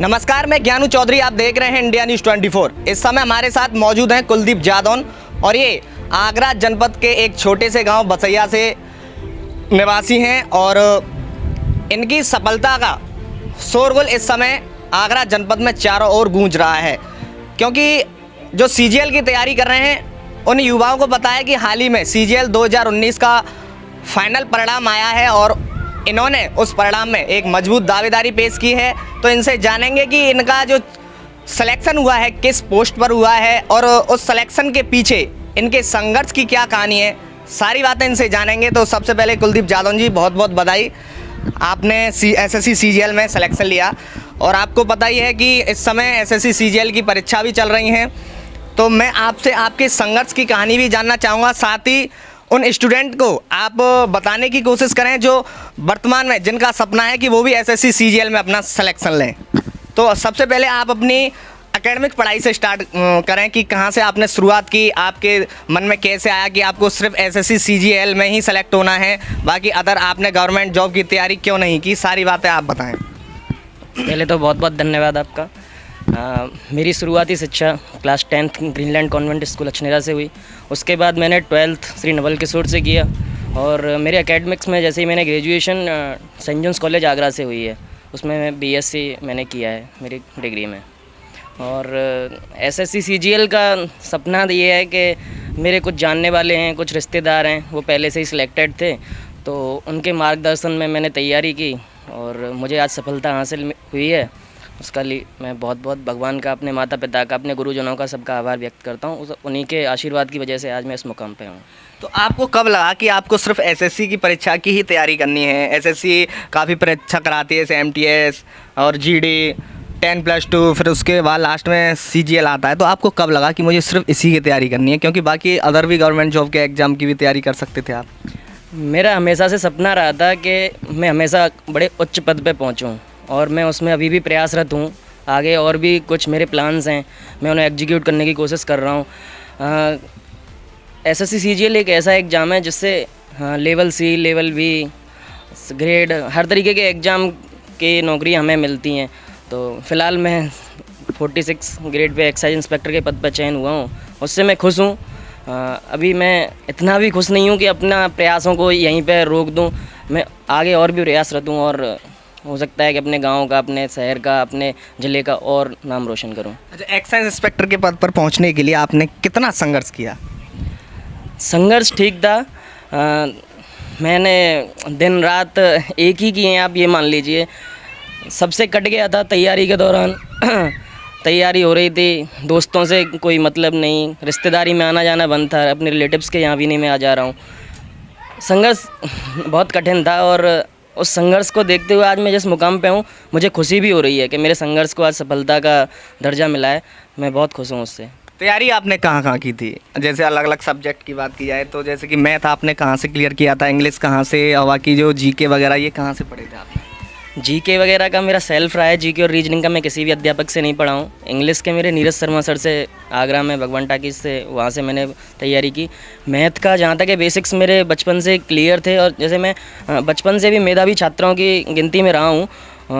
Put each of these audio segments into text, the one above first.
नमस्कार, मैं ज्ञानू चौधरी। आप देख रहे हैं इंडिया न्यूज़ 24। इस समय हमारे साथ मौजूद हैं कुलदीप जादौन और ये आगरा जनपद के एक छोटे से गांव बसैया से निवासी हैं और इनकी सफलता का शोरगुल इस समय आगरा जनपद में चारों ओर गूंज रहा है, क्योंकि जो सीजीएल की तैयारी कर रहे हैं उन युवाओं को पता है कि हाल ही में सीजीएल 2019 का फाइनल परिणाम आया है और इन्होंने उस परिणाम में एक मजबूत दावेदारी पेश की है। तो इनसे जानेंगे कि इनका जो सिलेक्शन हुआ है किस पोस्ट पर हुआ है और उस सिलेक्शन के पीछे इनके संघर्ष की क्या कहानी है, सारी बातें इनसे जानेंगे। तो सबसे पहले कुलदीप जादौन जी, बहुत बहुत बधाई, आपने एसएससी सीजीएल में सिलेक्शन लिया और आपको पता ही है कि इस समय एसएससी सीजीएल की परीक्षा भी चल रही हैं। तो मैं आपसे आपके संघर्ष की कहानी भी जानना चाहूँगा, साथ ही उन स्टूडेंट को आप बताने की कोशिश करें जो वर्तमान में जिनका सपना है कि वो भी एसएससी सीजीएल में अपना सिलेक्शन लें। तो सबसे पहले आप अपनी एकेडमिक पढ़ाई से स्टार्ट करें कि कहाँ से आपने शुरुआत की, आपके मन में कैसे आया कि आपको सिर्फ एसएससी सीजीएल में ही सेलेक्ट होना है, बाकी अदर आपने गवर्नमेंट जॉब की तैयारी क्यों नहीं की, सारी बातें आप बताएं। पहले तो बहुत बहुत धन्यवाद आपका। मेरी शुरुआती शिक्षा class 10th Greenland convent school Achhnera से हुई। उसके बाद मैंने 12th श्री नवल किशोर से किया और मेरे एकेडमिक्स में जैसे ही मैंने graduation Saint John's College Agra से हुई है, उसमें मैं बीएससी मैंने किया है मेरी डिग्री में। और एसएससी सीजीएल का सपना ये है कि मेरे कुछ जानने वाले हैं, कुछ रिश्तेदार हैं, वो पहले से ही सिलेक्टेड थे, तो उनके मार्गदर्शन में मैंने तैयारी की और मुझे आज सफलता हासिल हुई है। उसका लिए मैं बहुत बहुत भगवान का, अपने माता पिता का, अपने गुरुजनों का, सबका आभार व्यक्त करता हूँ। उन्हीं के आशीर्वाद की वजह से आज मैं इस मुकाम पे हूँ। तो आपको कब लगा कि आपको सिर्फ एसएससी की परीक्षा की ही तैयारी करनी है? एसएससी काफ़ी परीक्षा कराती है, जैसे एमटीएस और जीडी 10+2, फिर उसके बाद लास्ट में सीजीएल आता है। तो आपको कब लगा कि मुझे सिर्फ इसी की तैयारी करनी है, क्योंकि बाकी अदर भी गवर्नमेंट जॉब के एग्ज़ाम की भी तैयारी कर सकते थे आप? मेरा हमेशा से सपना रहा था कि मैं हमेशा बड़े उच्च पद पे पहुंचूं और मैं उसमें अभी भी प्रयासरत हूं। आगे और भी कुछ मेरे प्लान्स हैं, मैं उन्हें एग्जीक्यूट करने की कोशिश कर रहा हूं। एसएससी सीजीएल एक ऐसा एग्ज़ाम है जिससे लेवल सी, लेवल बी, ग्रेड, हर तरीके के एग्ज़ाम की नौकरी हमें मिलती हैं। तो फ़िलहाल मैं 46 ग्रेड पे एक्साइज इंस्पेक्टर के पद पर चयन हुआ हूँ, उससे मैं खुश हूँ। अभी मैं इतना भी खुश नहीं हूँ कि अपना प्रयासों को यहीं पे रोक दूँ। मैं आगे और भी प्रयासरत हूँ और हो सकता है कि अपने गांव का, अपने शहर का, अपने ज़िले का और नाम रोशन करूं। अच्छा, एक्साइज इंस्पेक्टर के पद पर पहुंचने के लिए आपने कितना संघर्ष किया? संघर्ष ठीक था। मैंने दिन रात एक ही किए हैं, आप ये मान लीजिए। सबसे कट गया था तैयारी के दौरान। तैयारी हो रही थी, दोस्तों से कोई मतलब नहीं, रिश्तेदारी में आना जाना बंद था, अपने रिलेटिव्स के यहाँ भी नहीं मैं आ जा रहा हूँ। संघर्ष बहुत कठिन था और उस संघर्ष को देखते हुए आज मैं जिस मुकाम पे हूँ, मुझे खुशी भी हो रही है कि मेरे संघर्ष को आज सफलता का दर्जा मिला है। मैं बहुत खुश हूँ उससे। तैयारी आपने कहाँ की थी? जैसे अलग अलग सब्जेक्ट की बात की जाए तो जैसे कि मैथ आपने कहाँ से क्लियर किया था, इंग्लिश कहाँ से, और बाकी जो जीके वगैरह ये कहाँ से पढ़े थे आपने? जीके वगैरह का मेरा सेल्फ रहा है। जीके और रीजनिंग का मैं किसी भी अध्यापक से नहीं पढ़ा हूँ। इंग्लिश के मेरे नीरज शर्मा सर से, आगरा में भगवान टाकीज से, वहाँ से मैंने तैयारी की। मैथ का जहाँ तक है बेसिक्स मेरे बचपन से क्लियर थे और जैसे मैं बचपन से भी मेधावी छात्रों की गिनती में रहा हूँ,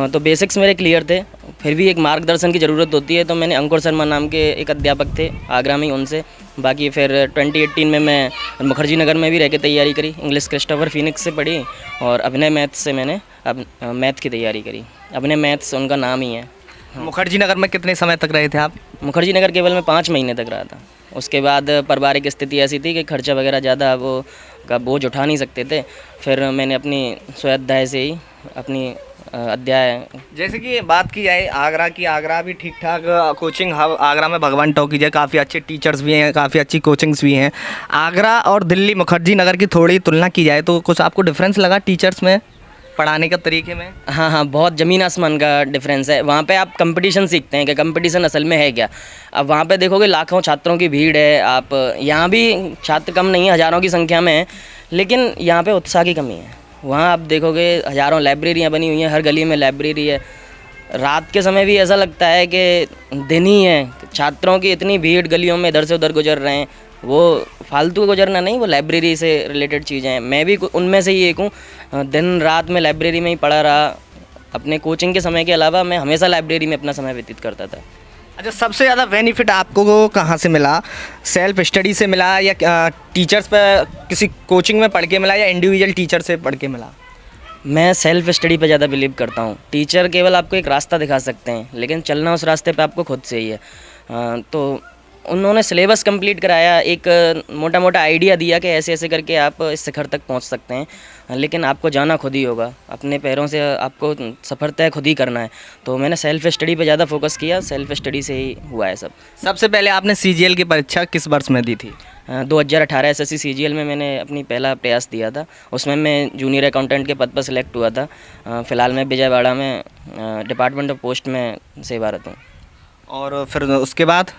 तो बेसिक्स मेरे क्लियर थे। फिर भी एक मार्गदर्शन की ज़रूरत होती है, तो मैंने अंकुर शर्मा नाम के एक अध्यापक थे आगरा में, उनसे। बाकी फिर 2018 में मैं मुखर्जी नगर में भी रह के तैयारी करी। इंग्लिश क्रिस्टोफर फिनिक्स से पढ़ी और अभिनय मैथ से मैंने अब मैथ की तैयारी करी। अभिनय मैथ्स उनका नाम ही है। मुखर्जी नगर में कितने समय तक रहे थे आप? मुखर्जी नगर केवल मैं 5 महीने तक रहा था। उसके बाद पारिवारिक स्थिति ऐसी थी कि खर्चा वगैरह ज़्यादा वो का बोझ उठा नहीं सकते थे। फिर मैंने अपनी स्वाध्याय से ही अपनी अध्याय, जैसे कि बात की जाए आगरा की, आगरा भी ठीक ठाक कोचिंग हब, आगरा में भगवान टॉकीज है, काफ़ी अच्छे टीचर्स भी हैं, काफ़ी अच्छी कोचिंग्स भी हैं। आगरा और दिल्ली मुखर्जी नगर की थोड़ी तुलना की जाए तो कुछ आपको डिफरेंस लगा टीचर्स में, पढ़ाने के तरीके में? हाँ, बहुत ज़मीन आसमान का डिफरेंस है। वहाँ पे आप कंपटीशन सीखते हैं कि कंपटीशन असल में है क्या। अब वहाँ पे देखोगे लाखों छात्रों की भीड़ है। आप यहाँ भी छात्र कम नहीं है, हज़ारों की संख्या में है, लेकिन यहाँ पे उत्साह की कमी है। वहाँ आप देखोगे हज़ारों लाइब्रेरियाँ बनी हुई हैं, हर गली में लाइब्रेरी है। रात के समय भी ऐसा लगता है कि दिन ही है। छात्रों की इतनी भीड़, गलियों में इधर से उधर गुजर रहे हैं। वो फालतू गुजरना नहीं, वो लाइब्रेरी से रिलेटेड चीज़ें हैं। मैं भी उनमें से ही एक हूँ। दिन रात में लाइब्रेरी में ही पढ़ा रहा, अपने कोचिंग के समय के अलावा मैं हमेशा लाइब्रेरी में अपना समय व्यतीत करता था। अच्छा, सबसे ज़्यादा बेनिफिट आपको कहाँ से मिला? सेल्फ स्टडी से मिला या टीचर्स पे किसी कोचिंग में पढ़ के मिला या इंडिविजुअल टीचर से पढ़ के मिला? मैं सेल्फ स्टडी पे ज़्यादा बिलीव करता हूँ। टीचर केवल आपको एक रास्ता दिखा सकते हैं, लेकिन चलना उस रास्ते पे आपको खुद से ही है। तो उन्होंने सिलेबस कंप्लीट कराया, एक मोटा मोटा आइडिया दिया कि ऐसे ऐसे करके आप इस शिखर तक पहुँच सकते हैं, लेकिन आपको जाना खुद ही होगा, अपने पैरों से आपको सफ़र तय खुद ही करना है। तो मैंने सेल्फ स्टडी पे ज़्यादा फोकस किया, सेल्फ स्टडी से ही हुआ है सब। सबसे पहले आपने CGL की परीक्षा किस वर्ष में दी थी? 2018 SSC CGL में मैंने अपनी पहला प्रयास दिया था। उसमें मैं जूनियर अकाउंटेंट के पद पर सिलेक्ट हुआ था। फ़िलहाल मैं विजयवाड़ा में डिपार्टमेंट ऑफ पोस्ट में सेवारत हूँ। और फिर उसके बाद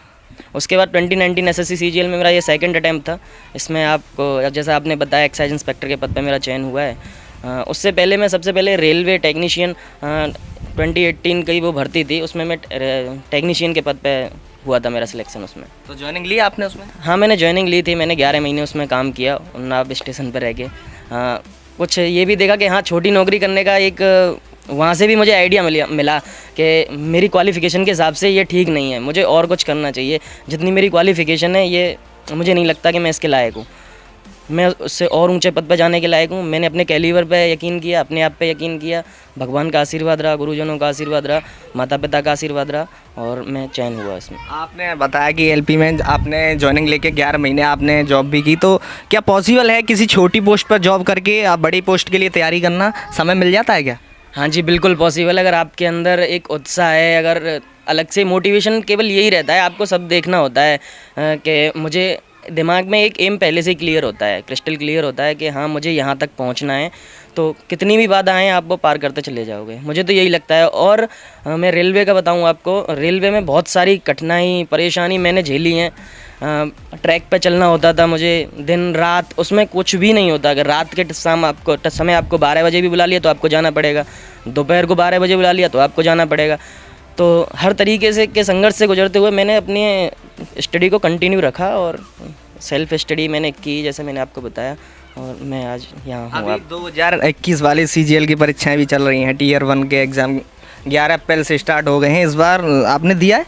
2019 SSC CGL में मेरा ये सेकंड अटैम्प्ट था। इसमें आपको जैसा आपने बताया एक्साइज इंस्पेक्टर के पद पे मेरा चयन हुआ है। उससे पहले मैं सबसे पहले रेलवे टेक्नीशियन 2018 की वो भर्ती थी, उसमें मैं टेक्नीशियन के पद पे हुआ था मेरा सिलेक्शन उसमें। तो ज्वाइनिंग ली आपने उसमें? हाँ, मैंने ज्वाइनिंग ली थी। मैंने 11 महीने उसमें काम किया उन्नाव स्टेशन पर रह के। कुछ ये भी देखा कि हाँ, छोटी नौकरी करने का एक वहाँ से भी मुझे आइडिया मिला कि मेरी क्वालिफ़िकेशन के हिसाब से ये ठीक नहीं है, मुझे और कुछ करना चाहिए। जितनी मेरी क्वालिफ़िकेशन है ये मुझे नहीं लगता कि मैं इसके लायक हूँ, मैं उससे और ऊंचे पद पर जाने के लायक हूँ। मैंने अपने कैलिबर पे यकीन किया, अपने आप पे यकीन किया, भगवान का आशीर्वाद रहा, गुरुजनों का आशीर्वाद रहा, माता पिता का आशीर्वाद रहा और मैं चयन हुआ इसमें। आपने बताया कि LP में आपने ज्वाइनिंग लेके 11 महीने आपने जॉब भी की, तो क्या पॉसिबल है किसी छोटी पोस्ट पर जॉब करके आप बड़ी पोस्ट के लिए तैयारी करना? समय मिल जाता है क्या? हाँ जी, बिल्कुल पॉसिबल। अगर आपके अंदर एक उत्साह है, अगर अलग से मोटिवेशन, केवल यही रहता है, आपको सब देखना होता है कि मुझे दिमाग में एक एम पहले से ही क्लियर होता है, क्रिस्टल क्लियर होता है कि हाँ मुझे यहाँ तक पहुँचना है, तो कितनी भी बाधा आएँ आप वो पार करते चले जाओगे, मुझे तो यही लगता है। और मैं रेलवे का बताऊँ आपको, रेलवे में बहुत सारी कठिनाई परेशानी मैंने झेली हैं। ट्रैक पे चलना होता था मुझे दिन रात, उसमें कुछ भी नहीं होता। अगर रात के समय आपको 12 बजे भी बुला लिया तो आपको जाना पड़ेगा, दोपहर को 12 बजे बुला लिया तो आपको जाना पड़ेगा। तो हर तरीके से के संघर्ष से गुजरते हुए मैंने अपनी स्टडी को कंटिन्यू रखा और सेल्फ स्टडी मैंने की, जैसे मैंने आपको बताया, और मैं आज यहाँ हूँ। अभी 2021 वाले CGL की परीक्षाएं भी चल रही हैं, Tier 1 के एग्ज़ाम 11 अप्रैल से स्टार्ट हो गए हैं। इस बार आपने दिया है?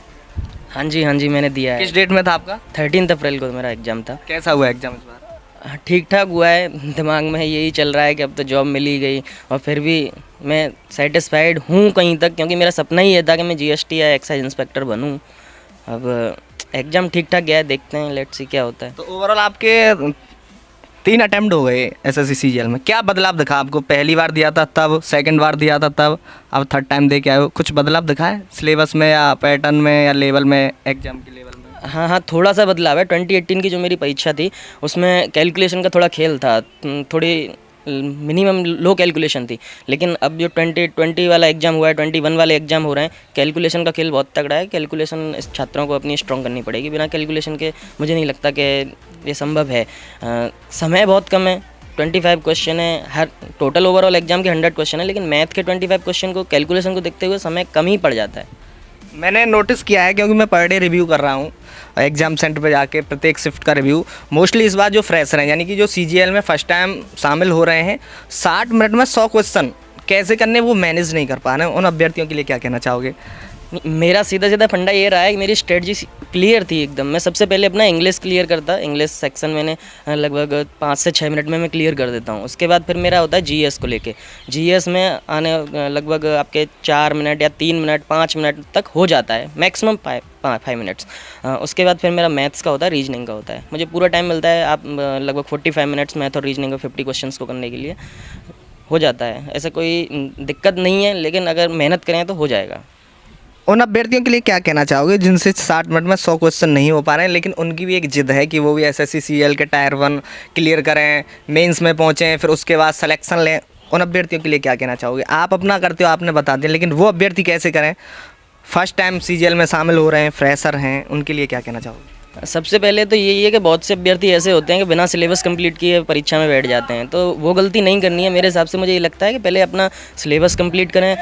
हाँ जी, मैंने दिया है। किस डेट में था आपका? 13 अप्रैल को मेरा एग्ज़ाम था। कैसा हुआ एग्ज़ाम इस बार? ठीक ठाक हुआ है। दिमाग में यही चल रहा है कि अब तो जॉब मिल ही गई, और फिर भी मैं सेटिस्फाइड हूँ कहीं तक, क्योंकि मेरा सपना ही ये था कि मैं GST या एक्साइज इंस्पेक्टर बनूँ। अब एग्ज़ाम ठीक ठाक गया है, देखते हैं, लेट्स सी क्या होता है। तो ओवरऑल आपके 3 अटैम्प्ट हो गए SSC CGL में, क्या बदलाव दिखा आपको? पहली बार दिया था तब, सेकंड बार दिया था तब, अब थर्ड टाइम दे के आए हो, कुछ बदलाव दिखा है सिलेबस में या पैटर्न में या लेवल में, एग्ज़ाम के लेवल में? हाँ, थोड़ा सा बदलाव है। 2018 की जो मेरी परीक्षा थी उसमें कैलकुलेशन का थोड़ा खेल था, थोड़ी मिनिमम लो कैलकुलेशन थी। लेकिन अब जो 2020 वाला एग्ज़ाम हुआ है, 21 वाले एग्ज़ाम हो रहे हैं, कैलकुलेशन का खेल बहुत तगड़ा है। कैलकुलेशन इस छात्रों को अपनी स्ट्रॉन्ग करनी पड़ेगी। बिना कैलकुलेशन के मुझे नहीं लगता कि ये संभव है। समय बहुत कम है, 25 क्वेश्चन है, हर टोटल ओवरऑल एग्ज़ाम के 100 क्वेश्चन है, लेकिन मैथ के 25 क्वेश्चन को कैलकुलेशन को देखते हुए समय कम ही पड़ जाता है। मैंने नोटिस किया है, क्योंकि मैं पर डे रिव्यू कर रहा हूँ एग्ज़ाम सेंटर पे जाके, प्रत्येक शिफ्ट का रिव्यू। मोस्टली इस बार जो फ्रेशर हैं, यानी कि जो CGL में फ़र्स्ट टाइम शामिल हो रहे हैं, 60 मिनट में 100 क्वेश्चन कैसे करने वो मैनेज नहीं कर पा रहे हैं। उन अभ्यर्थियों के लिए क्या कहना चाहोगे? मेरा सीधा फंडा ये रहा है कि मेरी स्ट्रेटजी क्लियर थी एकदम। मैं सबसे पहले अपना इंग्लिश क्लियर करता, इंग्लिश सेक्शन मैंने लगभग 5 से 6 मिनट में मैं क्लियर कर देता हूँ। उसके बाद फिर मेरा होता है GS को लेके। GS में आने लगभग आपके 4 मिनट या 3 मिनट 5 मिनट तक हो जाता है, मैक्सिमम 5 मिनट्स। उसके बाद फिर मेरा मैथ्स का होता है, रीजनिंग का होता है। मुझे पूरा टाइम मिलता है, आप लगभग 45 मिनट्स मैथ और रीजनिंग का 50 क्वेश्चन को करने के लिए हो जाता है। ऐसा कोई दिक्कत नहीं है, लेकिन अगर मेहनत करें तो हो जाएगा। उन अभ्यर्थियों के लिए क्या कहना चाहोगे जिनसे 60 मिनट में 100 क्वेश्चन नहीं हो पा रहे हैं, लेकिन उनकी भी एक जिद है कि वो भी SSC CGL के Tier 1 क्लियर करें, मेंस में पहुँचें, फिर उसके बाद सिलेक्शन लें? उन अभ्यर्थियों के लिए क्या कहना चाहोगे? आप अपना करते हो, आपने बता दिया, लेकिन वो अभ्यर्थी कैसे करें? फर्स्ट टाइम CGL में शामिल हो रहे हैं, फ्रेशर हैं, उनके लिए क्या कहना चाहोगे? सबसे पहले तो यही है कि बहुत से अभ्यर्थी ऐसे होते हैं कि बिना सिलेबस कंप्लीट किए परीक्षा में बैठ जाते हैं, तो वो गलती नहीं करनी है। मेरे हिसाब से मुझे ये लगता है कि पहले अपना सिलेबस कंप्लीट करें,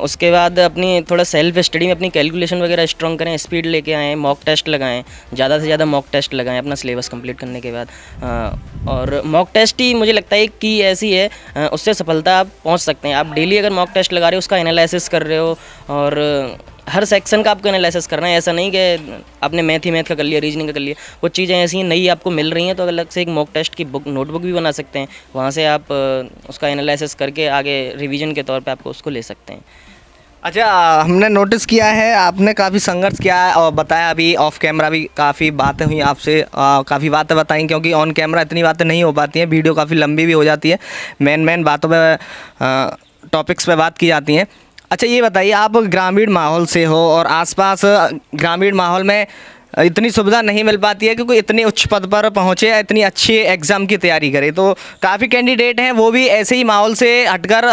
उसके बाद अपनी थोड़ा सेल्फ स्टडी में अपनी कैलकुलेशन वगैरह स्ट्रॉन्ग करें, स्पीड लेके आएँ, मॉक टेस्ट लगाएं, ज़्यादा से ज़्यादा मॉक टेस्ट लगाएं अपना सिलेबस कंप्लीट करने के बाद। और मॉक टेस्ट ही मुझे लगता है कि ऐसी है, उससे सफलता आप पहुँच सकते हैं। आप डेली अगर मॉक टेस्ट लगा रहे हो, उसका एनालिसिस कर रहे हो और हर सेक्शन का आपको एनालिसिस करना है। ऐसा नहीं कि आपने मैथ का कर लिया, रीजनिंग का कर लिया, वो चीज़ें ऐसी नई आपको मिल रही हैं तो अलग से एक मॉक टेस्ट की बुक नोटबुक भी बना सकते हैं, वहाँ से आप उसका एनालिसिस करके आगे रिवीजन के तौर पे आपको उसको ले सकते हैं। अच्छा, हमने नोटिस किया है आपने काफ़ी संघर्ष किया है और बताया, अभी ऑफ कैमरा भी काफ़ी बातें हुई आपसे, काफ़ी बातें बताई, क्योंकि ऑन कैमरा इतनी बातें नहीं हो पाती हैं, वीडियो काफ़ी लंबी भी हो जाती है, मेन बातों पे टॉपिक्स पे बात की जाती हैं। अच्छा ये बताइए, आप ग्रामीण माहौल से हो और आसपास ग्रामीण माहौल में इतनी सुविधा नहीं मिल पाती है कि कोई इतने उच्च पद पर पहुँचे या इतनी अच्छी एग्ज़ाम की तैयारी करे, तो काफ़ी कैंडिडेट हैं वो भी ऐसे ही माहौल से हटकर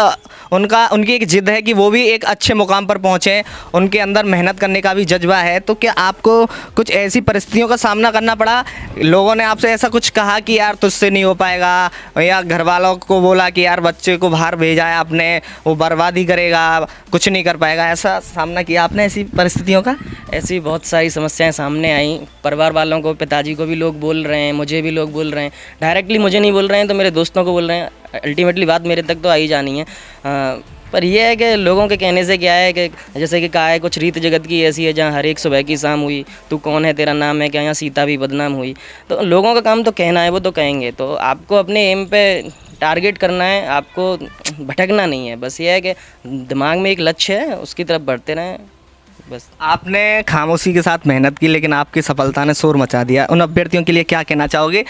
उनकी एक ज़िद है कि वो भी एक अच्छे मुकाम पर पहुँचें, उनके अंदर मेहनत करने का भी जज्बा है। तो क्या आपको कुछ ऐसी परिस्थितियों का सामना करना पड़ा? लोगों ने आपसे ऐसा कुछ कहा कि यार तुझसे नहीं हो पाएगा, या घर वालों को बोला कि यार बच्चे को बाहर भेजा है आपने, वो बर्बादी करेगा, कुछ नहीं कर पाएगा, ऐसा सामना किया आपने ऐसी परिस्थितियों का? ऐसी बहुत सारी समस्याएं सामने आई, परिवार वालों को, पिताजी को भी लोग बोल रहे हैं, मुझे भी लोग बोल रहे हैं, डायरेक्टली मुझे नहीं बोल रहे हैं तो मेरे दोस्तों को बोल रहे हैं, अल्टीमेटली बात मेरे तक तो आ ही जानी है। पर यह है कि लोगों के कहने से क्या है कि जैसे कि कहा है, कुछ रीत जगत की ऐसी है जहाँ हर एक सुबह की शाम हुई, तू कौन है तेरा नाम है क्या, यहाँ सीता भी बदनाम हुई। तो लोगों का काम तो कहना है, वो तो कहेंगे, तो आपको अपने एम पे टारगेट करना है, आपको भटकना नहीं है। बस ये है कि दिमाग में एक लक्ष्य है, उसकी तरफ बढ़ते रहें बस। आपने खामोशी के साथ मेहनत की, लेकिन आपकी सफलता ने शोर मचा दिया। उन अभ्यर्थियों के लिए क्या कहना चाहोगे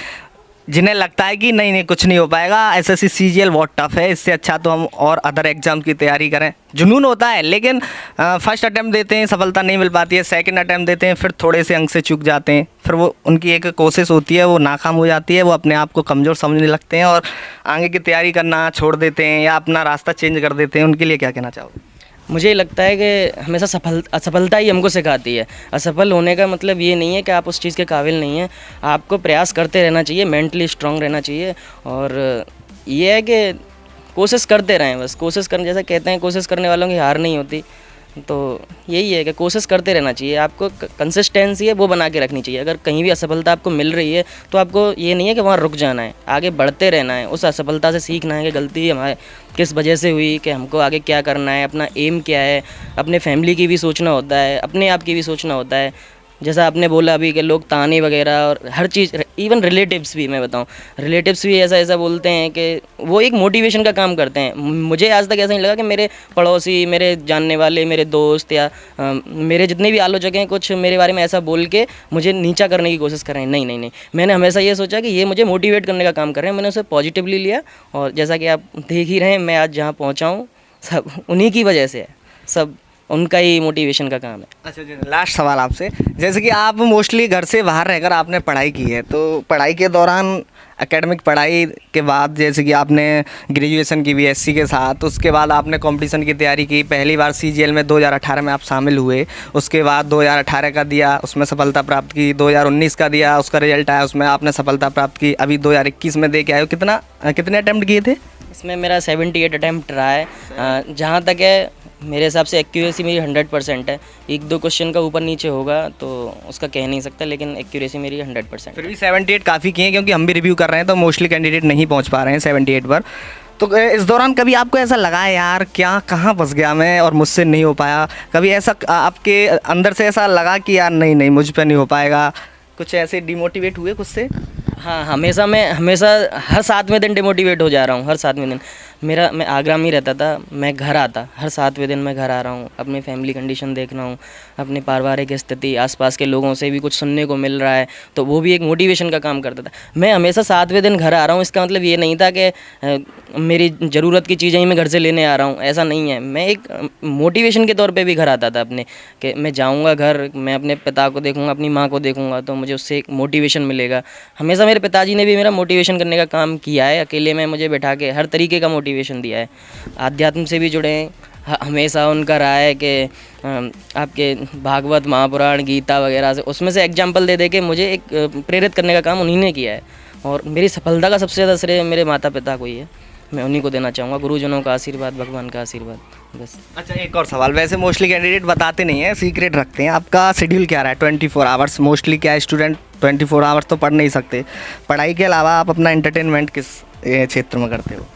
जिन्हें लगता है कि नहीं कुछ नहीं हो पाएगा, एसएससी सीजीएल बहुत टफ है, इससे अच्छा तो हम और अदर एग्जाम की तैयारी करें? जुनून होता है, लेकिन फर्स्ट अटैम्प्ट देते हैं, सफलता नहीं मिल पाती है, सेकंड अटैम्प्ट देते हैं, फिर थोड़े से अंक से चूक जाते हैं, फिर वो उनकी एक कोशिश होती है, वो नाकाम हो जाती है, वो अपने आप को कमज़ोर समझने लगते हैं और आगे की तैयारी करना छोड़ देते हैं या अपना रास्ता चेंज कर देते हैं। उनके लिए क्या कहना चाहोगे? मुझे लगता है कि हमेशा असफलता ही हमको सिखाती है। असफल होने का मतलब ये नहीं है कि आप उस चीज़ के काबिल नहीं हैं, आपको प्रयास करते रहना चाहिए, मेंटली स्ट्रांग रहना चाहिए और ये है कि कोशिश करते रहें बस। कोशिश करने, जैसा कहते हैं, कोशिश करने वालों की हार नहीं होती, तो यही है कि कोशिश करते रहना चाहिए, आपको कंसिस्टेंसी है वो बना के रखनी चाहिए। अगर कहीं भी असफलता आपको मिल रही है तो आपको ये नहीं है कि वहाँ रुक जाना है, आगे बढ़ते रहना है, उस असफलता से सीखना है कि गलती हमारे किस वजह से हुई, कि हमको आगे क्या करना है, अपना एम क्या है, अपने फैमिली की भी सोचना होता है, अपने आप की भी सोचना होता है। जैसा आपने बोला अभी कि लोग ताने वगैरह और हर चीज़, इवन रिलेटिव्स भी, मैं बताऊं, रिलेटिव्स भी ऐसा बोलते हैं कि वो एक मोटिवेशन का काम करते हैं। मुझे आज तक ऐसा नहीं लगा कि मेरे पड़ोसी, मेरे जानने वाले, मेरे दोस्त या मेरे जितने भी आलोचक हैं कुछ मेरे बारे में ऐसा बोल के मुझे नीचा करने की कोशिश कर रहे हैं। नहीं, मैंने हमेशा ये सोचा कि ये मुझे मोटिवेट करने का काम कर रहे हैं, मैंने उसे पॉजिटिवली लिया और जैसा कि आप देख ही रहे हैं मैं आज जहाँ पहुँचा हूँ सब उन्हीं की वजह से है, सब उनका ही मोटिवेशन का काम है। अच्छा जी, लास्ट सवाल आपसे, जैसे कि आप मोस्टली घर से बाहर रहकर आपने पढ़ाई की है, तो पढ़ाई के दौरान एकेडमिक पढ़ाई के बाद जैसे कि आपने ग्रेजुएशन की बीएससी के साथ, उसके बाद आपने कंपटीशन की तैयारी की, पहली बार सीजीएल में 2018 में आप शामिल हुए, उसके बाद 2018 का दिया, उसमें सफलता प्राप्त की, 2019 का दिया, उसका रिजल्ट आया, उसमें आपने सफलता प्राप्त की, अभी 2021 में दे के आए हो। कितने अटैम्प्ट किए थे? इसमें मेरा 78 अटैम्प्ट रहा है। जहाँ तक है मेरे हिसाब से एक्यूरेसी मेरी 100% है। एक दो क्वेश्चन का ऊपर नीचे होगा तो उसका कह नहीं सकता, लेकिन एक्यूरेसी मेरी 100%। फिर भी 78 काफ़ी किए, क्योंकि हम भी रिव्यू कर रहे हैं तो मोस्टली कैंडिडेट नहीं पहुंच पा रहे हैं 78 पर। तो इस दौरान कभी आपको ऐसा लगा है यार क्या कहाँ फंस गया मैं और मुझसे नहीं हो पाया? कभी ऐसा आपके अंदर से ऐसा लगा कि यार नहीं मुझ पर नहीं हो पाएगा, कुछ ऐसे डिमोटिवेट हुए खुद से? हाँ, हमेशा हर 7वें दिन डिमोटिवेट हो जा रहा हूँ। हर 7वें दिन मैं आगरा में ही रहता था, मैं घर आता, हर 7वें दिन मैं घर आ रहा हूँ, अपनी फैमिली कंडीशन देख रहा हूँ, अपनी पारिवारिक स्थिति, आसपास के लोगों से भी कुछ सुनने को मिल रहा है, तो वो भी एक मोटिवेशन का काम करता था। मैं हमेशा 7वें दिन घर आ रहा हूँ, इसका मतलब ये नहीं था कि मेरी ज़रूरत की चीज़ें ही मैं घर से लेने आ रहा हूँ, ऐसा नहीं है। मैं एक मोटिवेशन के तौर पर भी घर आता था अपने, कि मैं जाऊँगा घर, मैं अपने पिता को देखूँगा, अपनी माँ को देखूँगा, तो मुझे उससे एक मोटिवेशन मिलेगा। हमेशा मेरे पिताजी ने भी मेरा मोटिवेशन करने का काम किया है, अकेले में मुझे बैठा के हर तरीके का मोटिवेशन दिया है। आध्यात्म से भी जुड़े हैं, हमेशा उनका रहा है कि आपके भागवत, महापुराण, गीता वगैरह से उसमें से एग्जाम्पल दे दे के मुझे एक प्रेरित करने का काम उन्हीं ने किया है। और मेरी सफलता का सबसे ज़्यादा श्रेय मेरे माता पिता को ही है, मैं उन्हीं को देना चाहूँगा, गुरुजनों का आशीर्वाद, भगवान का आशीर्वाद, बस। अच्छा, एक और सवाल, वैसे मोस्टली कैंडिडेट बताते नहीं हैं, सीक्रेट रखते हैं, आपका शेड्यूल क्या रहा है 24 आवर्स? मोस्टली क्या स्टूडेंट 24 आवर्स तो पढ़ नहीं सकते, पढ़ाई के अलावा आप अपना एंटरटेनमेंट किस क्षेत्र में करते हो?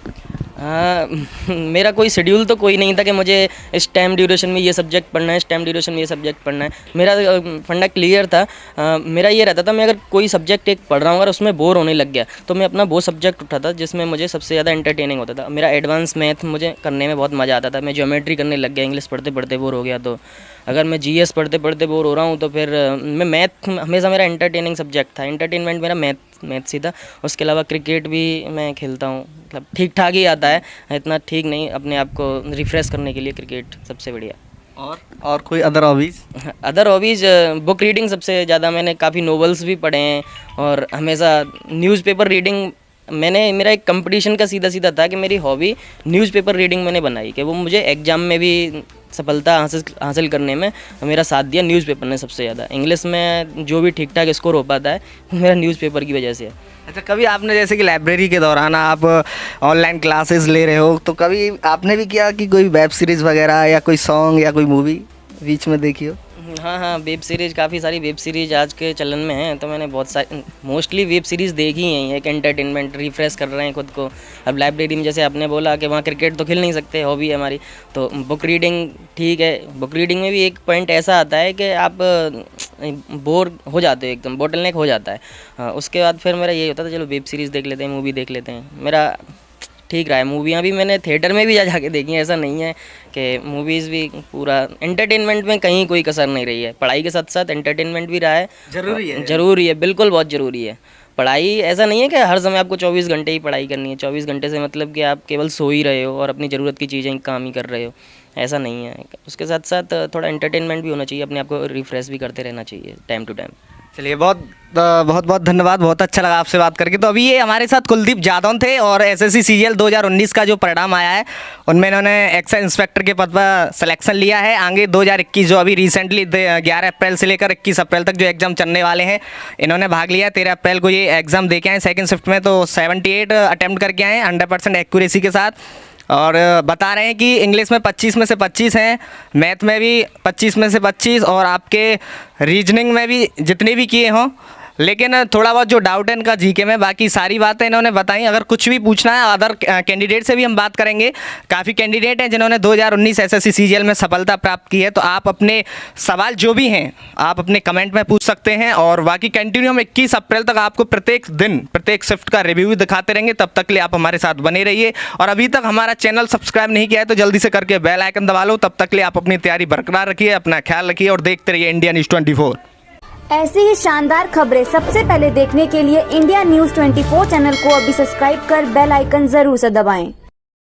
मेरा कोई शेड्यूल तो कोई नहीं था कि मुझे इस टाइम ड्यूरेशन में ये सब्जेक्ट पढ़ना है, इस टाइम ड्यूरेशन में ये सब्जेक्ट पढ़ना है। मेरा फंडा क्लियर था। मेरा ये रहता था, मैं अगर कोई सब्जेक्ट एक पढ़ रहा हूँ, अगर उसमें बोर होने लग गया तो मैं अपना वो सब्जेक्ट उठाता जिसमें मुझे सबसे ज़्यादा एंटरटेनिंग होता था। मेरा एडवांस मैथ मुझे करने में बहुत मज़ा आता था। मैं ज्योमेट्री करने लग गया, इंग्लिश पढ़ते पढ़ते बोर हो गया तो। अगर मैं जीएस पढ़ते पढ़ते बोर हो रहा हूँ तो फिर मैं मैथ हमेशा मेरा एंटरटेनिंग सब्जेक्ट था, एंटरटेनमेंट मेरा मैथ ही था। उसके अलावा क्रिकेट भी मैं खेलता हूँ, मतलब ठीक ठाक ही आता है, इतना ठीक नहीं, अपने आप को रिफ़्रेश करने के लिए क्रिकेट सबसे बढ़िया। और कोई other hobbies? Other hobbies book reading सबसे ज़्यादा, मैंने काफ़ी नॉवेल्स भी पढ़े हैं और हमेशा न्यूज़पेपर रीडिंग। मेरा एक कंपटीशन का सीधा था कि मेरी हॉबी न्यूज़पेपर रीडिंग मैंने बनाई कि वो मुझे एग्ज़ाम में भी सफलता हासिल करने में मेरा साथ दिया न्यूज़पेपर ने सबसे ज़्यादा। इंग्लिश में जो भी ठीक ठाक स्कोर हो पाता है मेरा न्यूज़पेपर की वजह से है। अच्छा, कभी आपने जैसे कि लाइब्रेरी के दौरान आप ऑनलाइन क्लासेस ले रहे हो तो कभी आपने भी किया कि कोई वेब सीरीज़ वगैरह या कोई सॉन्ग या कोई मूवी बीच में देखी हो? हाँ, वेब सीरीज़, काफ़ी सारी वेब सीरीज़ आज के चलन में हैं, तो मैंने बहुत सारी मोस्टली वेब सीरीज़ देखी हैं। एक एंटरटेनमेंट, रिफ़्रेश कर रहे हैं खुद को। अब लाइब्रेरी में जैसे आपने बोला कि वहाँ क्रिकेट तो खेल नहीं सकते, हॉबी है हमारी, तो बुक रीडिंग ठीक है। बुक रीडिंग में भी एक पॉइंट ऐसा आता है कि आप बोर हो जाते हो, एकदम बोटलनेक हो जाता है। हाँ, उसके बाद फिर मेरा यही होता था, चलो वेब सीरीज़ देख लेते हैं, मूवी देख लेते हैं। मेरा ठीक रहा है। मूवियाँ भी मैंने थिएटर में भी जाके देखी हैं, ऐसा नहीं है कि मूवीज़ भी पूरा एंटरटेनमेंट में कहीं कोई कसर नहीं रही है। पढ़ाई के साथ साथ एंटरटेनमेंट भी रहा है, ज़रूरी है, बिल्कुल बहुत ज़रूरी है। पढ़ाई ऐसा नहीं है कि हर समय आपको 24 घंटे ही पढ़ाई करनी है। 24 घंटे से मतलब कि आप केवल सो ही रहे हो और अपनी ज़रूरत की चीज़ें काम ही कर रहे हो, ऐसा नहीं है। उसके साथ साथ थोड़ा एंटरटेनमेंट भी होना चाहिए, अपने आप को रिफ़्रेश भी करते रहना चाहिए टाइम टू टाइम। चलिए, बहुत धन्यवाद, बहुत अच्छा लगा आपसे बात करके। तो अभी ये हमारे साथ कुलदीप जादौन थे और एसएससी सीजीएल 2019 का जो परिणाम आया है उनमें इन्होंने एक्साइज इंस्पेक्टर के पद पर सिलेक्शन लिया है। आगे 2021 जो अभी रिसेंटली 11 अप्रैल से लेकर 21 अप्रैल तक जो एग्ज़ाम चलने वाले हैं, इन्होंने भाग लिया। 13 अप्रैल को ये एग्ज़ाम दे के आए सेकेंड शिफ्ट में, तो 78 अटैम्प्ट करके आए 100% एक्यूरेसी के साथ। और बता रहे हैं कि इंग्लिश में 25 में से 25 हैं, मैथ में भी 25 में से 25 और आपके रीजनिंग में भी जितने भी किए हों, लेकिन थोड़ा बहुत जो डाउट है इनका जीके में, बाकी सारी बातें इन्होंने बताई। अगर कुछ भी पूछना है अदर कैंडिडेट से भी हम बात करेंगे। काफ़ी कैंडिडेट हैं जिन्होंने 2019 एसएससी सीजीएल में सफलता प्राप्त की है, तो आप अपने सवाल जो भी हैं आप अपने कमेंट में पूछ सकते हैं। और बाकी कंटिन्यू हम 21 अप्रैल तक आपको प्रत्येक दिन प्रत्येक शिफ्ट का रिव्यू दिखाते रहेंगे। तब तक के लिए आप हमारे साथ बने रहिए और अभी तक हमारा चैनल सब्सक्राइब नहीं किया है तो जल्दी से करके बेल आइकन दबा लो। तब तक के लिए आप अपनी तैयारी बरकरार रखिए, अपना ख्याल रखिए और देखते रहिए इंडिया न्यूज़ 24। ऐसी ही शानदार खबरें सबसे पहले देखने के लिए इंडिया न्यूज़ 24 चैनल को अभी सब्सक्राइब कर बेल आइकन जरूर से दबाएं।